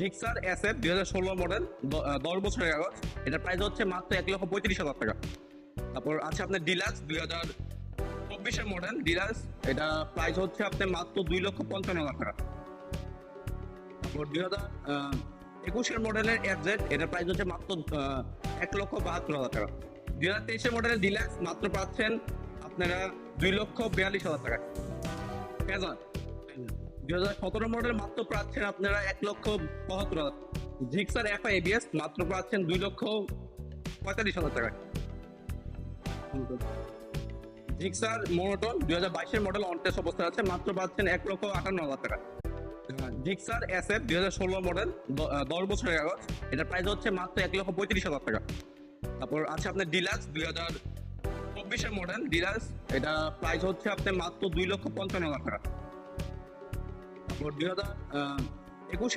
Gixxer SF 2016 model, 10 বছরের কাগজ। এটার প্রাইস হচ্ছে মাত্র 1,35,000 টাকা। তারপর আছে আপনার ডিলাক্স 2024 মডেল ডিলাক্স, এটা প্রাইস হচ্ছে আপনার মাত্র 2,55,000 টাকা। তারপর 2021 মডেলের এফজেড, এটার প্রাইস হচ্ছে মাত্র 1,72,000 টাকা। 2023 মডেলের ডিলাক্স মাত্র পাচ্ছেন আপনারা 2,42,000 টাকা। ফেজার 2017 মডেল মাত্র পাচ্ছেন আপনারা 1,72,000। জিক্সার এফআই এবিএস মাত্র পাচ্ছেন 2,45,000 টাকা। Gixxer monotone 2022 model on test অবস্থায় আছে, মাত্র পাচ্ছেন 1,58,000 টাকা। জিক্সার এসএফ 2016 মডেল, 10 বছরের কাগজ। এটার প্রাইস হচ্ছে মাত্র 1,35,000 টাকা। তারপর আছে আপনার ডিলাক্স 2024 মডেল ডিলাক্স, এটা প্রাইস হচ্ছে আপনার মাত্র 2,55,000 টাকা। তারপর 2021